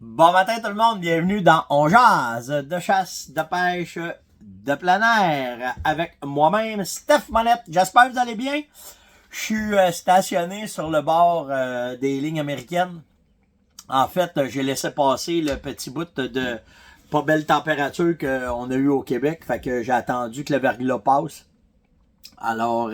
Bon matin tout le monde, bienvenue dans On Jase de chasse, de pêche, de plein air avec moi-même, Steph Monette. J'espère que vous allez bien. Je suis stationné sur le bord des lignes américaines. En fait, j'ai laissé passer le petit bout de pas belle température qu'on a eu au Québec. Fait que j'ai attendu que le verglas passe. Alors,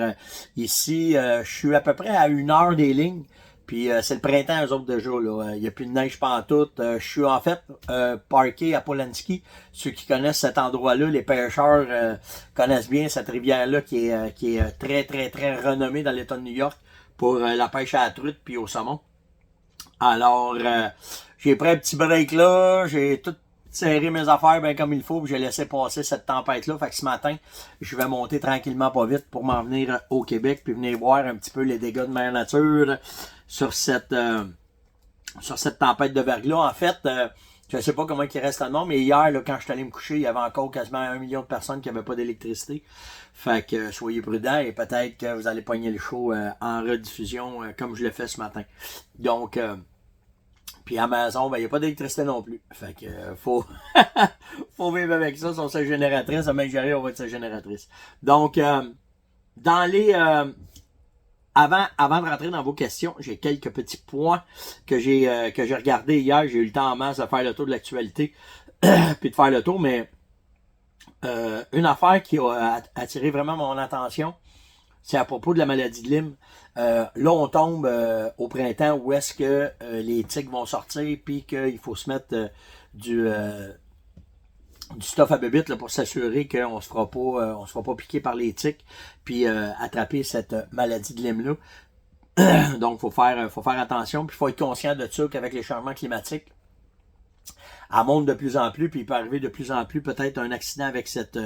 ici, je suis à peu près à 1 heure des lignes. Puis c'est le printemps, eux autres, déjà. Là. Il n'y a plus de neige pantoute. Je suis en fait parké à Polanski. Ceux qui connaissent cet endroit-là, les pêcheurs connaissent bien cette rivière-là qui est très, très, très renommée dans l'État de New York pour la pêche à la truite puis au saumon. Alors, j'ai pris un petit break là. J'ai tout serré mes affaires bien comme il faut, puis j'ai laissé passer cette tempête-là. Fait que ce matin, je vais monter tranquillement pas vite pour m'en venir au Québec, puis venir voir un petit peu les dégâts de mère nature sur cette tempête de verglas. En fait, je sais pas comment il reste le nom, mais hier, là, quand je suis allé me coucher, il y avait encore quasiment 1 million de personnes qui n'avaient pas d'électricité. Fait que soyez prudents et peut-être que vous allez pogner le show en rediffusion comme je l'ai fait ce matin. Donc, puis à Amazon, ben, il n'y a pas d'électricité non plus. Fait que faut faut vivre avec ça, sur sa génératrice. À gérer, on va être sa génératrice. Donc, dans les avant de rentrer dans vos questions, j'ai quelques petits points que j'ai regardé hier. J'ai eu le temps en masse de faire le tour de l'actualité puis de faire le tour, mais une affaire qui a attiré vraiment mon attention, c'est à propos de la maladie de Lyme. Là, on tombe au printemps où est-ce que les tiques vont sortir puis qu'il faut se mettre du stuff à bébite là, pour s'assurer qu'on on se fera pas piquer par les tiques puis attraper cette maladie de Lyme là. Donc, faut faire attention puis il faut être conscient de ça qu'avec les changements climatiques, elle monte de plus en plus, puis il peut arriver de plus en plus peut-être un accident avec cette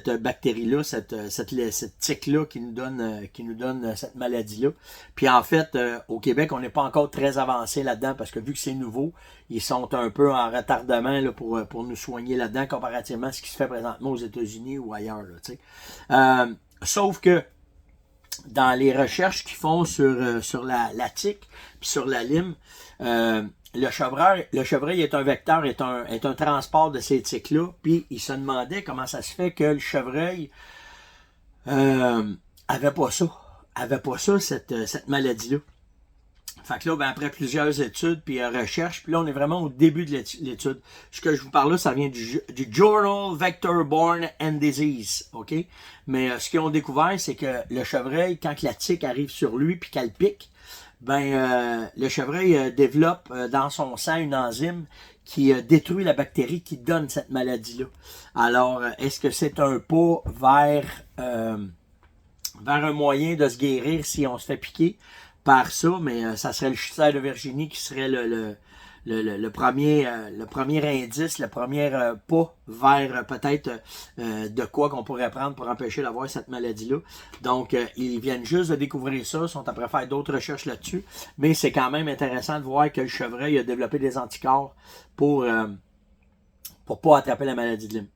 bactérie-là, cette tique-là qui nous donne cette maladie-là. Puis en fait, au Québec, on n'est pas encore très avancé là-dedans parce que vu que c'est nouveau, ils sont un peu en retardement là, pour nous soigner là-dedans comparativement à ce qui se fait présentement aux États-Unis ou ailleurs. Là, sauf que dans les recherches qu'ils font sur la tique puis sur la Lyme, le chevreuil est un vecteur, est un transport de ces tiques-là, puis il se demandait comment ça se fait que le chevreuil avait pas ça, cette maladie-là. Fait que là, ben, après plusieurs études, puis recherches, puis là, on est vraiment au début de l'étude. Ce que je vous parle là, ça vient du Journal Vector-Borne and Disease, OK? Mais ce qu'ils ont découvert, c'est que le chevreuil, quand la tique arrive sur lui, puis qu'elle pique, ben le chevreuil développe dans son sang une enzyme qui détruit la bactérie qui donne cette maladie-là. Alors, est-ce que c'est un pas vers un moyen de se guérir si on se fait piquer par ça? Mais ça serait le chutère de Virginie qui serait le premier indice, le premier pas vers peut-être de quoi qu'on pourrait prendre pour empêcher d'avoir cette maladie-là. Donc, ils viennent juste de découvrir ça, sont après faire d'autres recherches là-dessus, mais c'est quand même intéressant de voir que le chevreuil a développé des anticorps pour pas attraper la maladie de Lyme.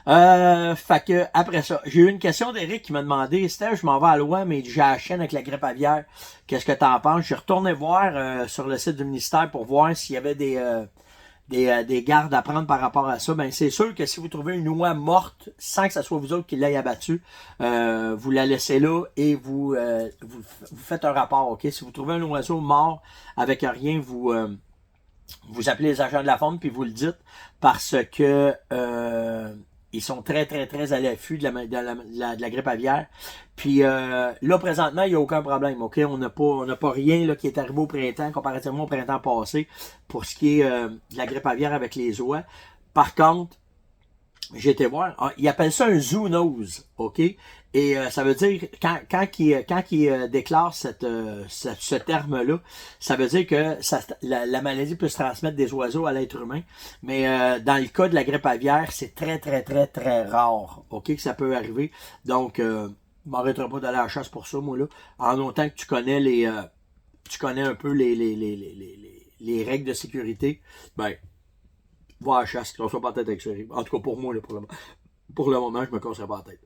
Fait que après ça, j'ai eu une question d'Éric qui m'a demandé, Steph, je m'en vais à loin, mais j'ai la chaîne avec la grippe aviaire. Qu'est-ce que t'en penses? J'ai retourné voir sur le site du ministère pour voir s'il y avait des gardes à prendre par rapport à ça. Ben c'est sûr que si vous trouvez une oie morte, sans que ce soit vous autres qui l'ayez abattue, vous la laissez là et vous faites un rapport, ok? Si vous trouvez un oiseau mort avec rien, vous appelez les agents de la faune puis vous le dites parce que ils sont très, très, très à l'affût de la grippe aviaire. Puis là, présentement, il n'y a aucun problème. OK? On n'a pas rien là, qui est arrivé au printemps, comparativement au printemps passé, pour ce qui est de la grippe aviaire avec les oies. Par contre, j'ai été voir, ils appellent ça un zoonose, OK? Et ça veut dire, quand ils déclarent ce terme-là, ça veut dire que la maladie peut se transmettre des oiseaux à l'être humain. Mais dans le cas de la grippe aviaire, c'est très, très, très, très rare, OK, que ça peut arriver. Donc, je m'arrêterai pas d'aller à la chasse pour ça, moi, là. En autant que tu connais tu connais un peu les règles de sécurité, ben, va à la chasse, qu'on soit pas en tête avec ça. En tout cas, pour moi, là, pour le moment, je me casserai pas la tête.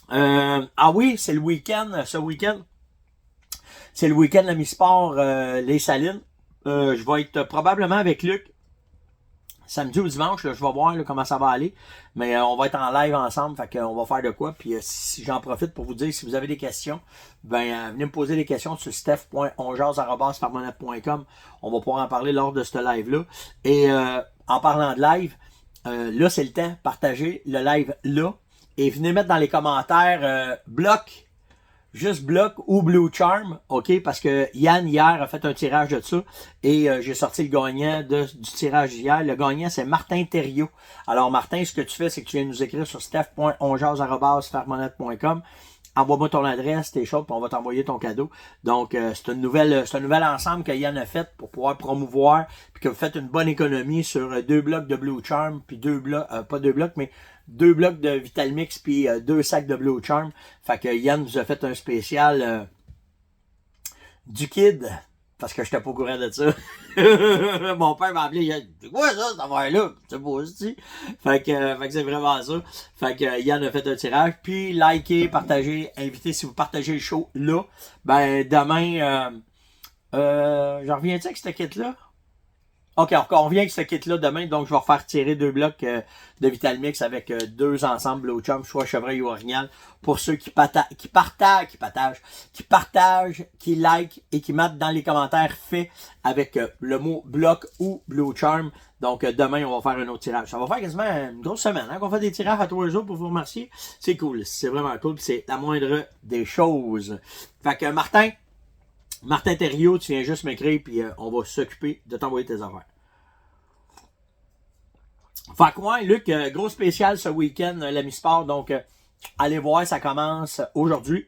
Ah oui, c'est le week-end, ce week-end. C'est le week-end de la mi-sport Les Salines. Je vais être probablement avec Luc samedi ou dimanche, là, je vais voir là, comment ça va aller. Mais on va être en live ensemble, fait qu'on va faire de quoi. Puis si j'en profite pour vous dire, si vous avez des questions, venez me poser des questions sur steph.onjase@farmonette.com. On va pouvoir en parler lors de ce live-là. Et en parlant de live, là c'est le temps, partagez le live là. Et venez mettre dans les commentaires bloc. Juste Bloc ou Blue Charm, ok, parce que Yann hier a fait un tirage de ça et j'ai sorti le gagnant du tirage d'hier. Le gagnant, c'est Martin Thériault. Alors Martin, ce que tu fais, c'est que tu viens nous écrire sur steph.onjase@farmonette.com. Envoie-moi ton adresse, tes choses, puis on va t'envoyer ton cadeau. Donc, c'est un nouvel ensemble que Yann a fait pour pouvoir promouvoir, puis que vous faites une bonne économie sur 2 blocs de Blue Charm, puis 2 blocs, pas 2 blocs, mais 2 blocs de Vitalmix, puis 2 sacs de Blue Charm. Fait que Yann nous a fait un spécial du kid, parce que je n'étais pas au courant de ça. Mon père m'a appelé, il a dit, c'est quoi ça, cette affaire-là? C'est pas aussi. Fait que c'est vraiment ça. Fait que Yann a fait un tirage. Puis, likez, partagez, invitez si vous partagez le show là. Ben, demain, j'en reviens-tu avec cette kit-là? Ok, on revient avec ce kit-là demain, donc je vais refaire tirer 2 blocs de Vitalmix avec 2 ensembles Blue Charm, soit chevreuil ou orignal, pour ceux qui partagent, qui like et qui mettent dans les commentaires fait avec le mot bloc ou Blue Charm. Donc demain, on va faire un autre tirage. Ça va faire quasiment une grosse semaine qu'on fait des tirages à tous les jours pour vous remercier. C'est cool, c'est vraiment cool, c'est la moindre des choses. Fait que Martin Thériault, tu viens juste m'écrire, puis on va s'occuper de t'envoyer tes affaires. Fait que ouais, Luc, gros spécial ce week-end, l'ami sport, donc allez voir, ça commence aujourd'hui.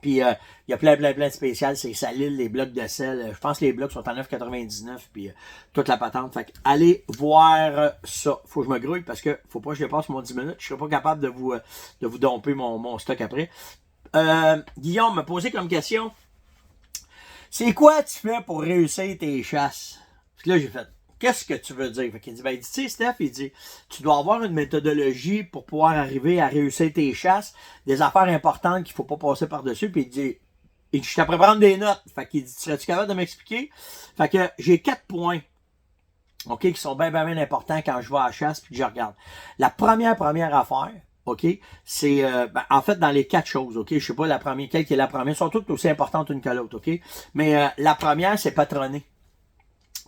Puis il y a plein de spéciales, c'est salile, les blocs de sel. Je pense que les blocs sont en 9,99, puis toute la patente. Fait que allez voir ça. Faut que je me grouille parce que faut pas que je dépasse mon 10 minutes. Je serai pas capable de vous domper mon stock après. Guillaume m'a posé comme question. C'est quoi tu fais pour réussir tes chasses? Puis là, j'ai fait, qu'est-ce que tu veux dire? Fait qu'il dit, ben, tu sais, Steph, il dit, tu dois avoir une méthodologie pour pouvoir arriver à réussir tes chasses, des affaires importantes qu'il faut pas passer par-dessus. Puis il dit, je t'apprends à prendre des notes. Fait qu'il dit, serais-tu capable de m'expliquer? Fait que j'ai 4 points, ok, qui sont bien importants quand je vais à la chasse puis que je regarde. La première affaire, ok, c'est en fait dans les 4 choses, ok, je sais pas la première, quelle qui est la première, sont toutes aussi importantes une que l'autre, ok, mais la première c'est patronner,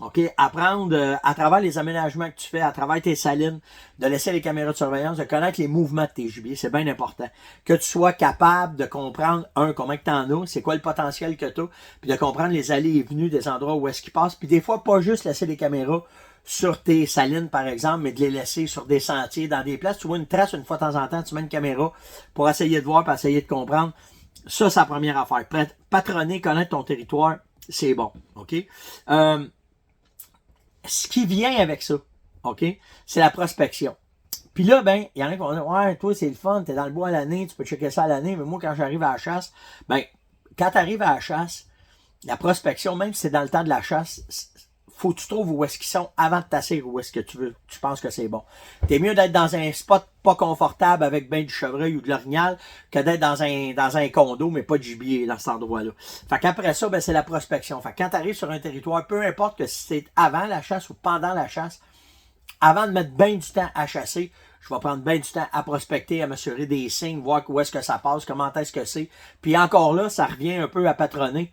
ok, apprendre à travers les aménagements que tu fais, à travers tes salines, de laisser les caméras de surveillance, de connaître les mouvements de tes gibiers, c'est bien important, que tu sois capable de comprendre comment que t'en as, c'est quoi le potentiel que tu as, puis de comprendre les allées et venues des endroits où est-ce qu'ils passent, puis des fois pas juste laisser les caméras sur tes salines, par exemple, mais de les laisser sur des sentiers, dans des places. Tu vois une trace une fois de temps en temps, tu mets une caméra pour essayer de voir, pour essayer de comprendre. Ça, c'est la première affaire. Patronner, connaître ton territoire, c'est bon. OK? Ce qui vient avec ça, OK? C'est la prospection. Puis là, ben, il y en a qui vont dire, ouais, toi, c'est le fun, t'es dans le bois à l'année, tu peux checker ça à l'année, mais moi, quand j'arrive à la chasse, ben, quand tu arrives à la chasse, la prospection, même si c'est dans le temps de la chasse, faut que tu trouves où est-ce qu'ils sont avant de tasser où est-ce que tu penses que c'est bon. T'es mieux d'être dans un spot pas confortable avec ben du chevreuil ou de l'orignal que d'être dans un condo mais pas de gibier dans cet endroit-là. Fait qu'après ça, ben c'est la prospection. Fait que quand tu arrives sur un territoire, peu importe que si c'est avant la chasse ou pendant la chasse, avant de mettre bien du temps à chasser, je vais prendre bien du temps à prospecter, à m'assurer des signes, voir où est-ce que ça passe, comment est-ce que c'est. Puis encore là, ça revient un peu à patronner.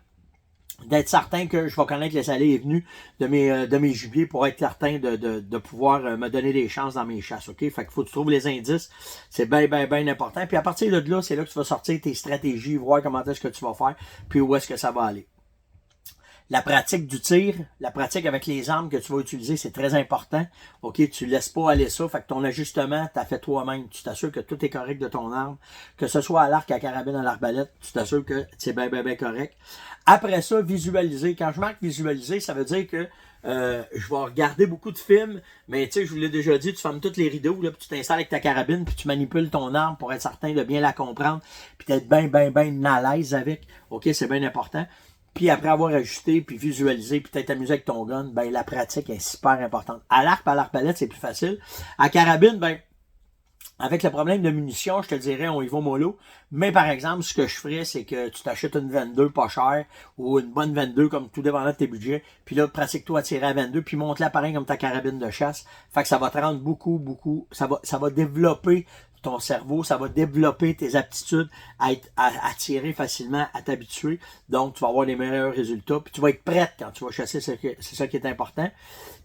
D'être certain que je vais connaître les allées et venues de mes gibiers pour être certain de pouvoir me donner des chances dans mes chasses, ok? Fait qu'il faut que tu trouves les indices, c'est bien important. Puis à partir de là, c'est là que tu vas sortir tes stratégies, voir comment est-ce que tu vas faire, puis où est-ce que ça va aller. La pratique du tir, la pratique avec les armes que tu vas utiliser, c'est très important. OK, tu laisses pas aller ça. Fait que ton ajustement, tu as fait toi-même. Tu t'assures que tout est correct de ton arme. Que ce soit à l'arc, à la carabine, à l'arbalète, tu t'assures que c'est bien correct. Après ça, visualiser. Quand je marque visualiser, ça veut dire que je vais regarder beaucoup de films, mais tu sais, je vous l'ai déjà dit, tu fermes tous les rideaux, là, puis tu t'installes avec ta carabine, puis tu manipules ton arme pour être certain de bien la comprendre, puis d'être bien à l'aise avec. OK, c'est bien important. Puis après avoir ajusté, puis visualisé, puis peut-être amusé avec ton gun, ben la pratique est super importante. À l'arc, à l'arbalète, c'est plus facile. À carabine, ben avec le problème de munitions, je te dirais, on y va mollo. Mais par exemple, ce que je ferais, c'est que tu t'achètes une 22 pas chère ou une bonne 22, comme tout dépendant de tes budgets. Puis là, pratique-toi à tirer à 22, puis monte-la pareil comme ta carabine de chasse. Fait que ça va te rendre beaucoup, ça va développer ton cerveau, ça va développer tes aptitudes à tirer facilement, à t'habituer. Donc, tu vas avoir les meilleurs résultats. Puis tu vas être prête quand tu vas chasser, c'est ça qui est important.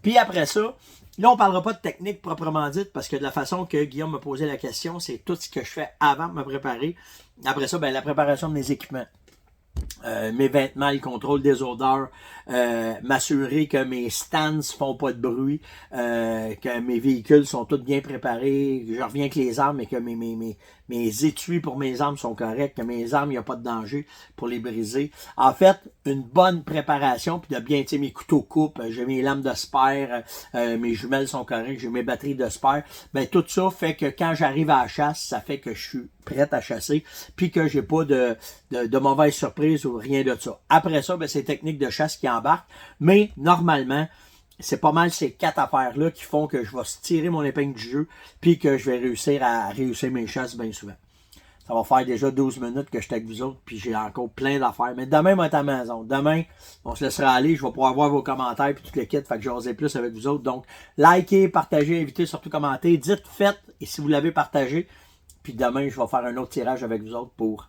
Puis après ça, là, on ne parlera pas de technique proprement dite parce que de la façon que Guillaume me posait la question, c'est tout ce que je fais avant de me préparer. Après ça, ben, la préparation de mes équipements. Mes vêtements, le contrôle des odeurs, m'assurer que mes stands font pas de bruit, que mes véhicules sont tous bien préparés, que je reviens avec les armes et que mes étuis pour mes armes sont corrects, que mes armes, il n'y a pas de danger pour les briser. En fait, une bonne préparation, puis de bien, tu sais, mes couteaux coupes, j'ai mes lames de spare, mes jumelles sont correctes, j'ai mes batteries de spare. Ben, tout ça fait que quand j'arrive à la chasse, ça fait que je suis prête à chasser, puis que j'ai pas de mauvaises surprises ou rien de ça. Après ça, ben, c'est les techniques de chasse qui embarquent, mais normalement, c'est pas mal ces 4 affaires-là qui font que je vais tirer mon épingle du jeu, puis que je vais réussir à réussir mes chasses bien souvent. Ça va faire déjà 12 minutes que je suis avec vous autres, puis j'ai encore plein d'affaires. Mais demain, on va être à la maison. Demain, on se laissera aller. Je vais pouvoir voir vos commentaires puis tout le kit. Fait que j'oserai plus avec vous autres. Donc, likez, partagez, invitez, surtout commentez. Dites, faites, et si vous l'avez partagé. Puis demain, je vais faire un autre tirage avec vous autres pour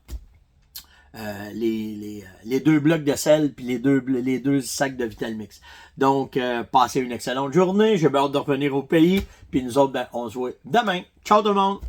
les 2 blocs de sel puis les deux sacs de Vitalmix. Donc, passez une excellente journée. J'ai hâte de revenir au pays. Puis nous autres, ben, on se voit demain. Ciao tout le monde!